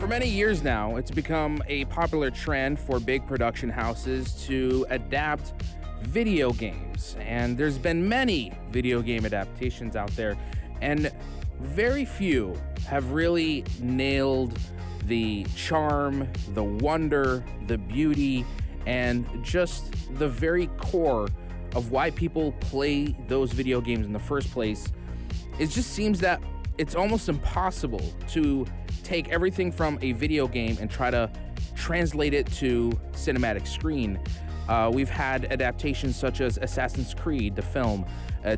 For many years now, it's become a popular trend for big production houses to adapt video games. And there's been many video game adaptations out there, and very few have really nailed the charm, the wonder, the beauty, and just the very core of why people play those video games in the first place. It just seems that it's almost impossible to take everything from a video game and try to translate it to cinematic screen. We've had adaptations such as Assassin's Creed, the film,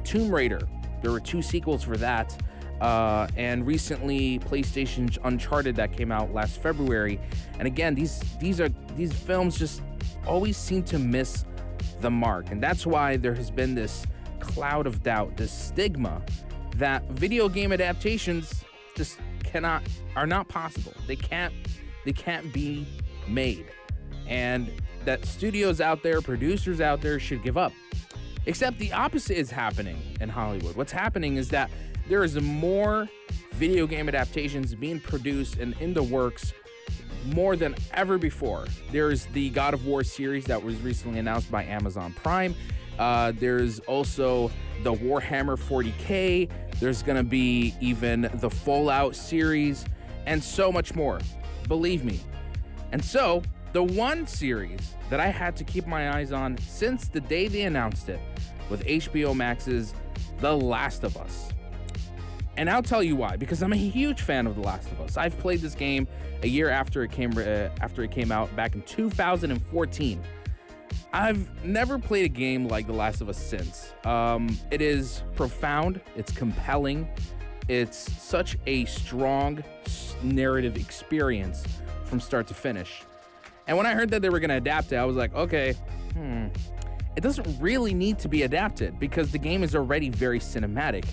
Tomb Raider. There were 2 sequels for that. And recently, PlayStation's Uncharted that came out last February. And again, these films just always seem to miss the mark. And that's why there has been this cloud of doubt, this stigma that video game adaptations just are not possible. They can't be made. And that studios out there, producers out there should give up. Except the opposite is happening in Hollywood. What's happening is that there is more video game adaptations being produced and in the works more than ever before. There's the God of War series that was recently announced by Amazon Prime. There's also the Warhammer 40K. There's going to be even the Fallout series and so much more. Believe me. And so, the one series that I had to keep my eyes on since the day they announced it with HBO Max's The Last of Us. And I'll tell you why, because I'm a huge fan of The Last of Us. I've played this game a year after it came out back in 2014. I've never played a game like The Last of Us since. It is profound, it's compelling, it's such a strong narrative experience from start to finish. And when I heard that they were going to adapt it, I was like, okay, it doesn't really need to be adapted because the game is already very cinematic.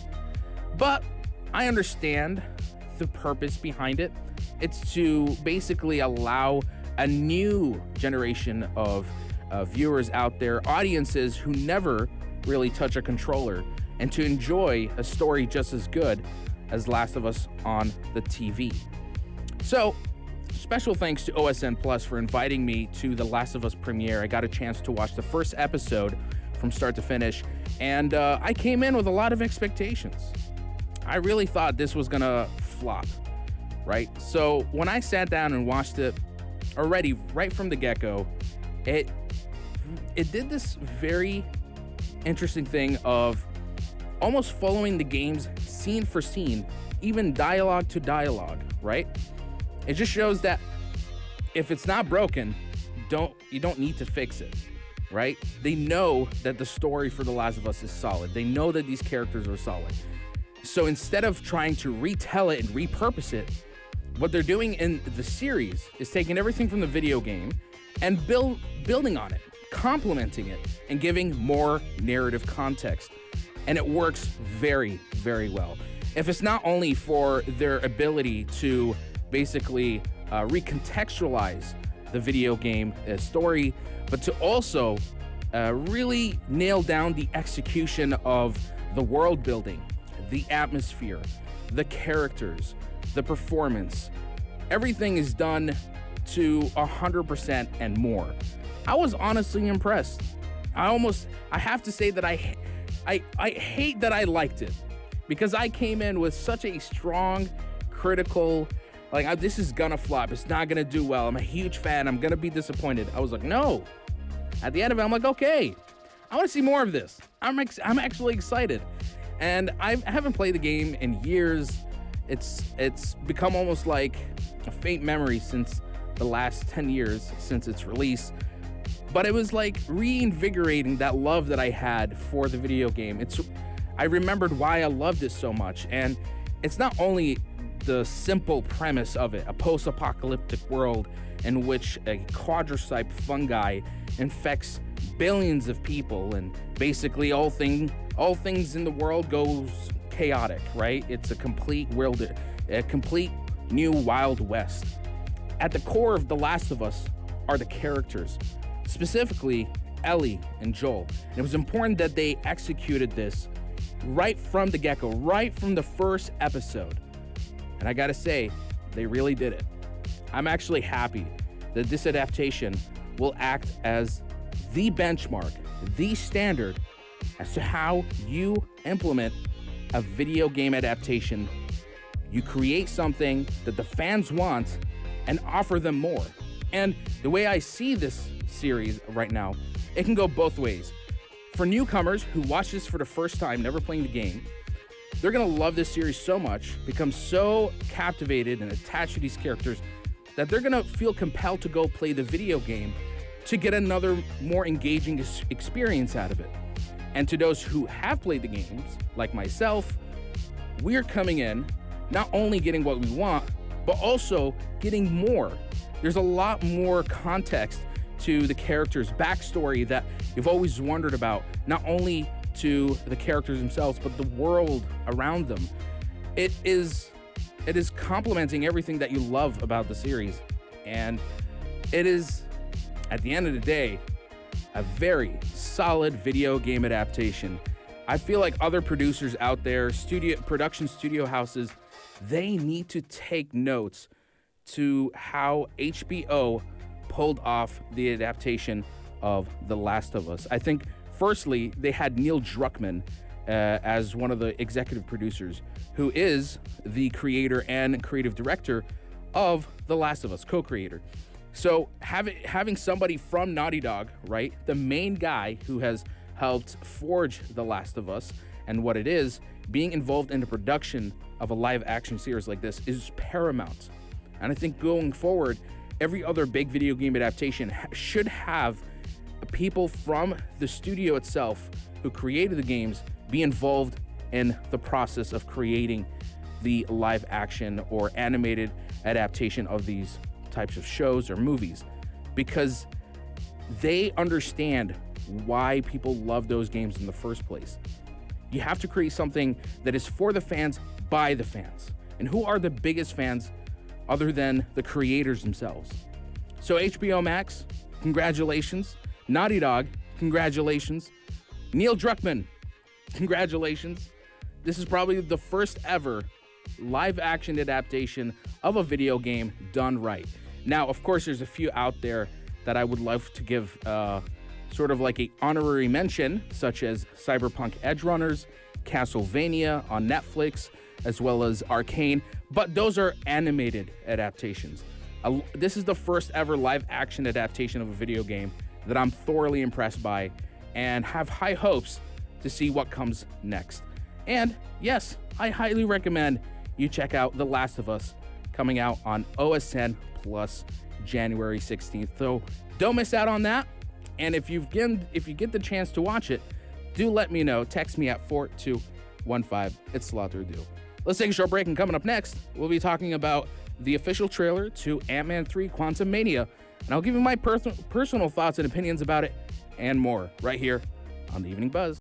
But I understand the purpose behind it. It's to basically allow a new generation of viewers out there, audiences who never really touch a controller, and to enjoy a story just as good as Last of Us on the TV. So, special thanks to OSN Plus for inviting me to the Last of Us premiere. I got a chance to watch the first episode from start to finish, and I came in with a lot of expectations. I really thought this was gonna flop, right? So when I sat down and watched it already, right from the get-go, it did this very interesting thing of almost following the games scene for scene, even dialogue to dialogue, right? It just shows that if it's not broken, you don't need to fix it, right? They know that the story for The Last of Us is solid. They know that these characters are solid. So instead of trying to retell it and repurpose it, what they're doing in the series is taking everything from the video game and building on it, complementing it, and giving more narrative context. And it works very, very well. If it's not only for their ability to basically recontextualize the video game story, but to also really nail down the execution of the world building, the atmosphere, the characters, the performance. Everything is done to 100% and more. I was honestly impressed. I have to say that I hate that I liked it, because I came in with such a strong critical, this is gonna flop, it's not gonna do well, I'm a huge fan, I'm gonna be disappointed. I was like, no. At the end of it, I'm like, okay, I want to see more of this. I'm actually excited. And I haven't played the game in years. It's become almost like a faint memory since the last 10 years since its release. But it was like reinvigorating that love that I had for the video game. I remembered why I loved it so much. And it's not only the simple premise of it, a post-apocalyptic world in which a quadricycle fungi infects billions of people, and basically all things in the world goes chaotic, right? It's a complete new Wild West. At the core of The Last of Us are the characters, specifically Ellie and Joel. And it was important that they executed this right from the get-go, right from the first episode. And I gotta say, they really did it. I'm actually happy that this adaptation will act as the benchmark, the standard as to how you implement a video game adaptation. You create something that the fans want and offer them more. And the way I see this series right now, it can go both ways. For newcomers who watch this for the first time, never playing the game, they're gonna love this series so much, become so captivated and attached to these characters that they're gonna feel compelled to go play the video game to get another more engaging experience out of it. And to those who have played the games, like myself, we're coming in not only getting what we want, but also getting more. There's a lot more context to the characters' backstory that you've always wondered about, not only to the characters themselves, but the world around them. It is complementing everything that you love about the series. And it is, at the end of the day, a very solid video game adaptation. I feel like other producers out there, production studio houses, they need to take notes to how HBO pulled off the adaptation of The Last of Us. I think, firstly, they had Neil Druckmann as one of the executive producers, who is the creator and creative director of The Last of Us, co-creator. So having somebody from Naughty Dog, right, the main guy who has helped forge The Last of Us and what it is, being involved in the production of a live action series like this is paramount. And I think going forward, every other big video game adaptation should have people from the studio itself who created the games be involved in the process of creating the live action or animated adaptation of these types of shows or movies, because they understand why people love those games in the first place. You have to create something that is for the fans, by the fans. And who are the biggest fans other than the creators themselves? So HBO Max, congratulations. Naughty Dog, congratulations. Neil Druckmann, congratulations. This is probably the first ever live action adaptation of a video game done right. Now, of course, there's a few out there that I would love to give sort of like a honorary mention, such as Cyberpunk Edgerunners, Castlevania on Netflix, as well as Arcane, but those are animated adaptations. This is the first ever live action adaptation of a video game that I'm thoroughly impressed by and have high hopes to see what comes next. And yes, I highly recommend you check out The Last of Us, coming out on OSN Plus January 16th. So don't miss out on that. And if you get the chance to watch it, do let me know. Text me at 4215. It's Slaughter Do. Let's take a short break, and coming up next, we'll be talking about the official trailer to Ant-Man 3 Quantumania, and I'll give you my personal thoughts and opinions about it and more right here on The Evening Buzz.